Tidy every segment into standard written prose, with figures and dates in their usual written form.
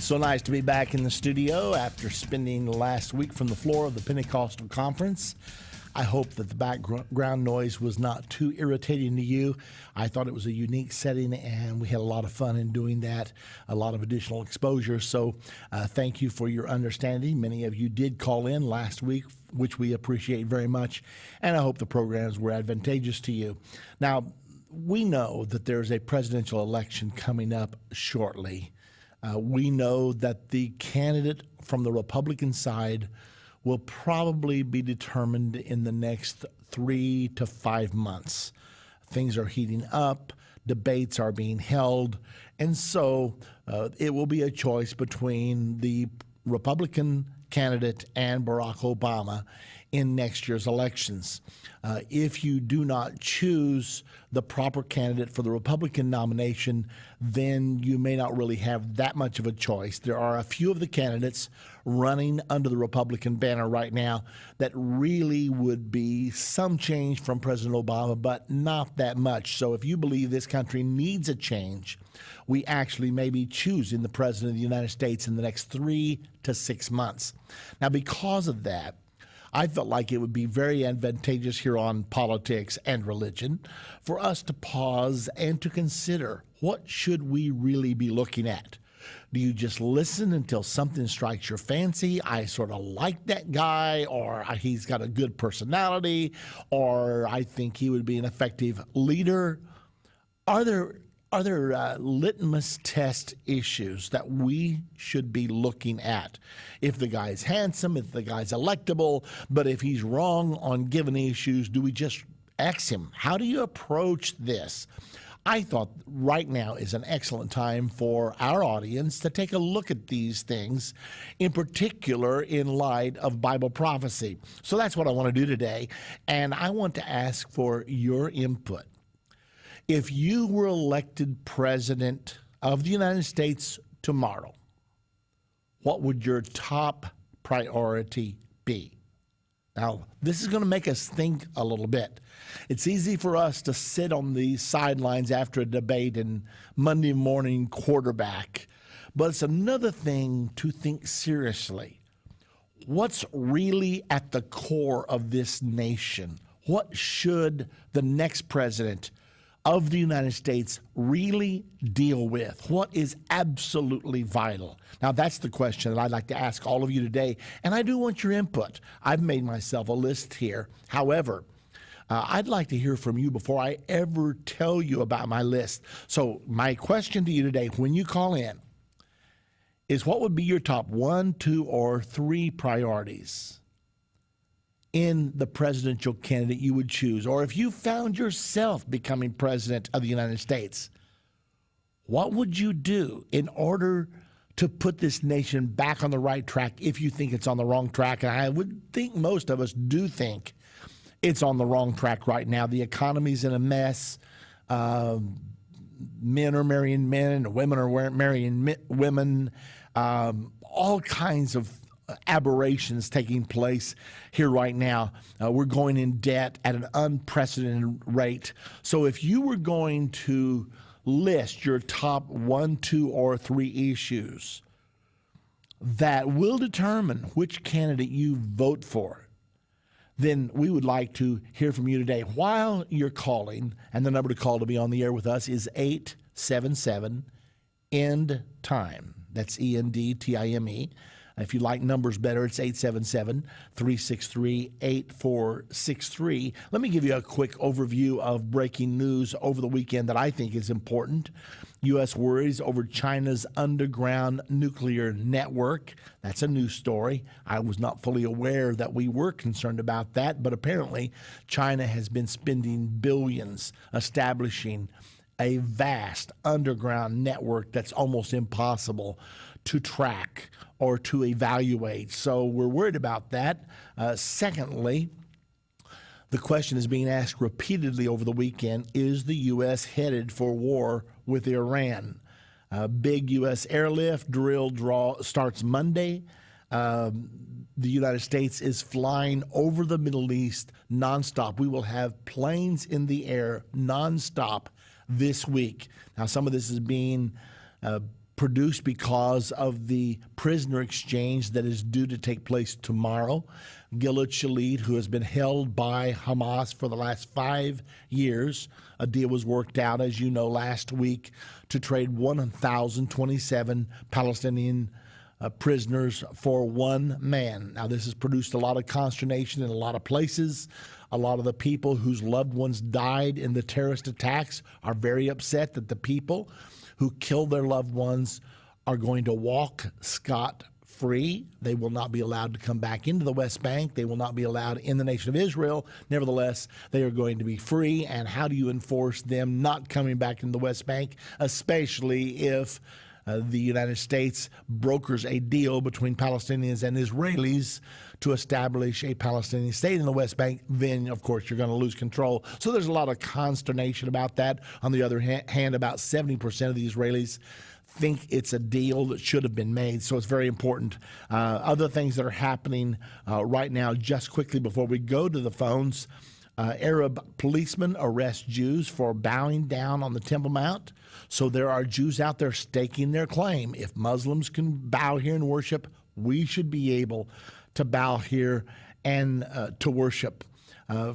So nice to be back in the studio after spending the last week from the floor of the Pentecostal Conference. I hope that the background noise was not too irritating to you. I thought it was a unique setting, and we had a lot of fun in doing that, a lot of additional exposure. So thank you for your understanding. Many of you did call in last week, which we appreciate very much, and I hope the programs were advantageous to you. Now, we know that there's a presidential election coming up shortly. We know that the candidate from the Republican side will probably be determined in the next 3 to 5 months. Things are heating up, debates are being held, and so it will be a choice between the Republican candidate and Barack Obama in next year's elections. If you do not choose the proper candidate for the Republican nomination, then you may not really have that much of a choice. There are a few of the candidates running under the Republican banner right now that really would be some change from President Obama, but not that much. So if you believe this country needs a change, we actually may be choosing the President of the United States in the next 3 to 6 months. Now, because of that, I felt like it would be very advantageous here on politics and religion for us to pause and to consider, what should we really be looking at? Do you just listen until something strikes your fancy? I sort of like that guy, or he's got a good personality, or I think he would be an effective leader. Are there litmus test issues that we should be looking at? If the guy's handsome, if the guy's electable, but if he's wrong on given issues, do we just X him? How do you approach this? I thought right now is an excellent time for our audience to take a look at these things, in particular in light of Bible prophecy. So that's what I want to do today, and I want to ask for your input. If you were elected president of the United States tomorrow, what would your top priority be? Now, this is going to make us think a little bit. It's easy for us to sit on the sidelines after a debate and Monday morning quarterback, but it's another thing to think seriously. What's really at the core of this nation? What should the next president of the United States really deal with? What is absolutely vital? Now, that's the question that I'd like to ask all of you today, and I do want your input. I've made myself a list here. However, I'd like to hear from you before I ever tell you about my list. So my question to you today, when you call in, is what would be your top 1, 2, or 3 priorities in the presidential candidate you would choose? Or if you found yourself becoming president of the United States, what would you do in order to put this nation back on the right track if you think it's on the wrong track? And I would think most of us do think it's on the wrong track right now. The economy's in a mess. Men are marrying men, women are marrying women. All kinds of aberrations taking place here right now. We're going in debt at an unprecedented rate. So if you were going to list your top 1, 2, or 3 issues that will determine which candidate you vote for, then we would like to hear from you today while you're calling. And the number to call to be on the air with us is 877-END-TIME. That's ENDTIME. If you like numbers better, it's 877-363-8463. Let me give you a quick overview of breaking news over the weekend that I think is important. U.S. worries over China's underground nuclear network. That's a news story. I was not fully aware that we were concerned about that, but apparently China has been spending billions establishing a vast underground network that's almost impossible to track or to evaluate. So we're worried about that. Secondly, the question is being asked repeatedly over the weekend, is the U.S. headed for war with Iran? Big U.S. airlift drill starts Monday. The United States is flying over the Middle East nonstop. We will have planes in the air nonstop this week. Now, some of this is being produced because of the prisoner exchange that is due to take place tomorrow. Gilad Shalit, who has been held by Hamas for the last 5 years, a deal was worked out, as you know, last week to trade 1,027 Palestinian prisoners for one man. Now, this has produced a lot of consternation in a lot of places. A lot of the people whose loved ones died in the terrorist attacks are very upset that the people who killed their loved ones are going to walk scot-free. They will not be allowed to come back into the West Bank. They will not be allowed in the nation of Israel. Nevertheless, they are going to be free. And how do you enforce them not coming back in the West Bank, especially if the United States brokers a deal between Palestinians and Israelis to establish a Palestinian state in the West Bank? Then, of course, you're going to lose control. So there's a lot of consternation about that. On the other hand, about 70% of the Israelis think it's a deal that should have been made. So it's very important. Other things that are happening right now, just quickly before we go to the phones, Arab policemen arrest Jews for bowing down on the Temple Mount. So there are Jews out there staking their claim. If Muslims can bow here and worship, we should be able to bow here and to worship.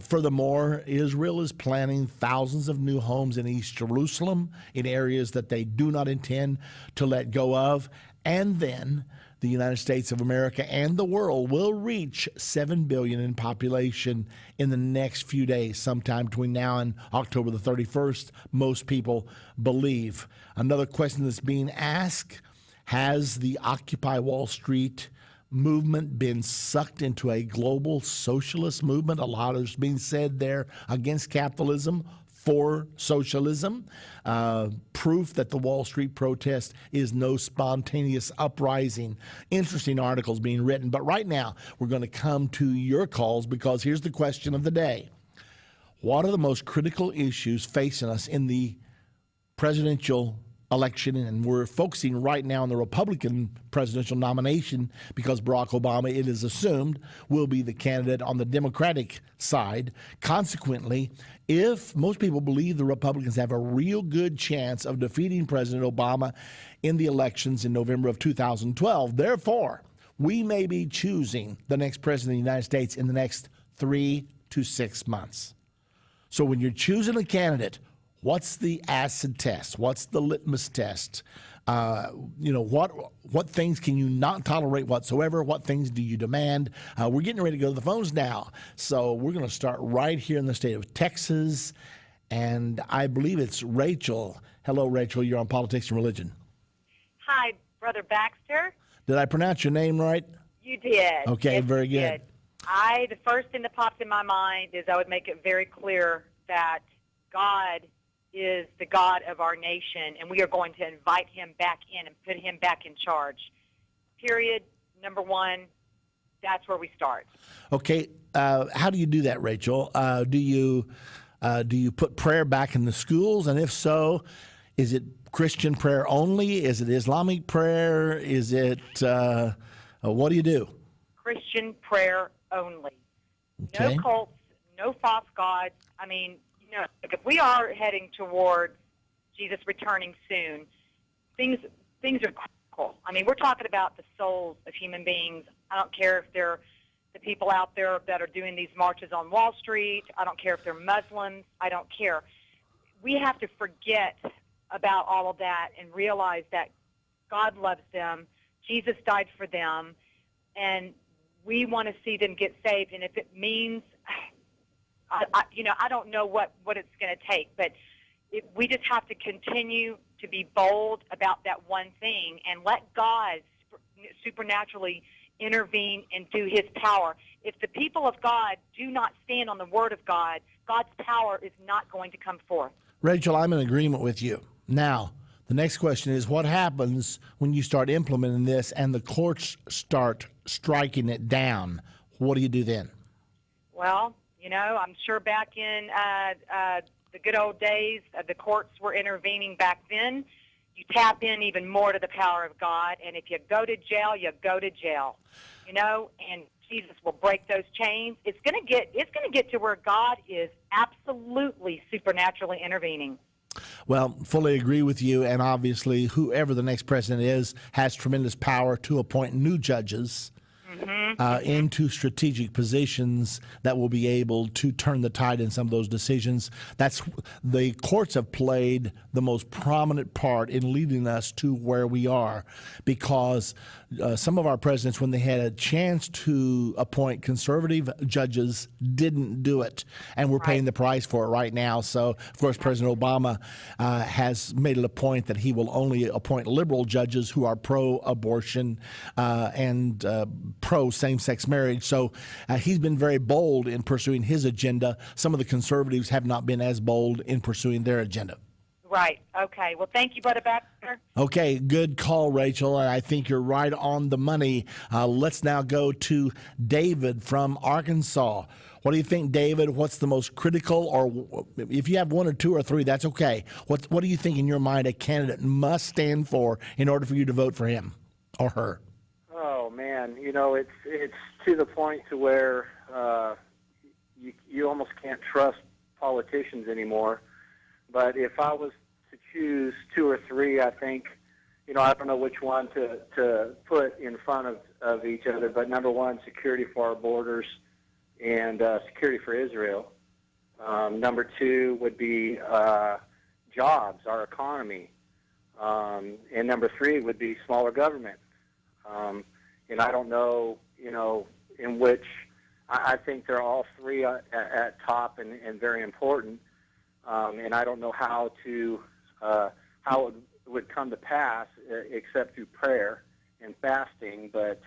Furthermore, Israel is planning thousands of new homes in East Jerusalem in areas that they do not intend to let go of. And then the United States of America and the world will reach 7 billion in population in the next few days, sometime between now and October the 31st, most people believe. Another question that's being asked, has the Occupy Wall Street movement been sucked into a global socialist movement? A lot is being said there against capitalism, for socialism. Proof that the Wall Street protest is no spontaneous uprising. Interesting articles being written. But right now, we're going to come to your calls, because here's the question of the day. What are the most critical issues facing us in the presidential election? And we're focusing right now on the Republican presidential nomination because Barack Obama, it is assumed, will be the candidate on the Democratic side. Consequently, if most people believe the Republicans have a real good chance of defeating President Obama in the elections in November of 2012, therefore, we may be choosing the next president of the United States in the next 3 to 6 months. So when you're choosing a candidate, what's the acid test? What's the litmus test? What things can you not tolerate whatsoever? What things do you demand? We're getting ready to go to the phones now. So we're going to start right here in the state of Texas. And I believe it's Rachel. Hello, Rachel. You're on Politics and Religion. Hi, Brother Baxter. Did I pronounce your name right? You did. Okay, yes, very good. Did. The first thing that pops in my mind is I would make it very clear that God is the God of our nation, and we are going to invite him back in and put him back in charge. Period. Number one, that's where we start. Okay. How do you do that, Rachel? Do you put prayer back in the schools? And if so, is it Christian prayer only? Is it Islamic prayer? Is it, what do you do? Christian prayer only. Okay. No cults, no false gods. I mean, if we are heading towards Jesus returning soon, things are critical. I mean, we're talking about the souls of human beings. I don't care if they're the people out there that are doing these marches on Wall Street. I don't care if they're Muslims. I don't care. We have to forget about all of that and realize that God loves them. Jesus died for them, and we want to see them get saved. And if it means I don't know what it's going to take, but we just have to continue to be bold about that one thing and let God supernaturally intervene and do his power. If the people of God do not stand on the word of God, God's power is not going to come forth. Rachel, I'm in agreement with you. Now, the next question is, what happens when you start implementing this and the courts start striking it down? What do you do then? Well, I'm sure back in the good old days, the courts were intervening back then. You tap in even more to the power of God, and if you go to jail, you go to jail. And Jesus will break those chains. It's going to get to where God is absolutely supernaturally intervening. Well, fully agree with you. And obviously, whoever the next president is has tremendous power to appoint new judges into strategic positions that will be able to turn the tide in some of those decisions. That's the courts have played the most prominent part in leading us to where we are, because some of our presidents, when they had a chance to appoint conservative judges, didn't do it, and we're paying the price for it right now. So, of course, President Obama has made it a point that he will only appoint liberal judges who are pro-abortion and pro-same-sex marriage. So he's been very bold in pursuing his agenda. Some of the conservatives have not been as bold in pursuing their agenda. Right. Okay. Well, thank you, Brother Baxter. Okay, good call, Rachel. I think you're right on the money. Let's now go to David from Arkansas. What do you think, David? What's the most critical, or if you have one or two or three, that's okay. What do you think in your mind a candidate must stand for in order for you to vote for him or her? Oh man, it's to the point to where you almost can't trust politicians anymore. But if I was to choose two or three, I think, I don't know which one to put in front of each other. But number one, security for our borders and security for Israel. Number two would be jobs, our economy. And number three would be smaller government. And I don't know, in which I think they're all three at top and very important. And I don't know how it would come to pass except through prayer and fasting. But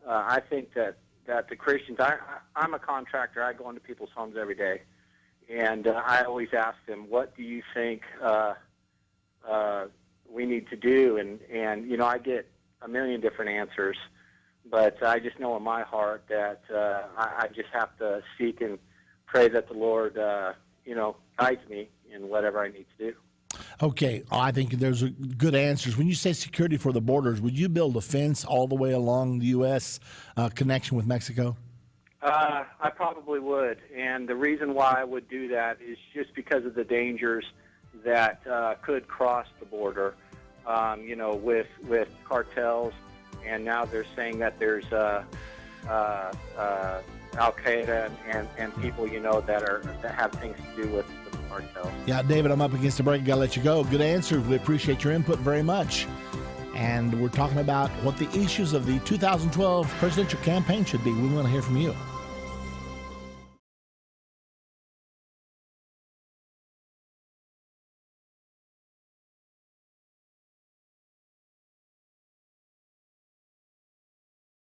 I think that the Christians, I'm a contractor. I go into people's homes every day, and I always ask them, "What do you think we need to do?" And I get a million different answers, but I just know in my heart that I just have to seek and pray that the Lord, guides me in whatever I need to do. Okay, I think there's good answers. When you say security for the borders, would you build a fence all the way along the U.S. Connection with Mexico? I probably would, and the reason why I would do that is just because of the dangers that could cross the border, with cartels, and now they're saying that there's Al-Qaeda and people, that have things to do with the cartels. Yeah, David, I'm up against the break. Got to let you go. Good answer. We appreciate your input very much. And we're talking about what the issues of the 2012 presidential campaign should be. We want to hear from you.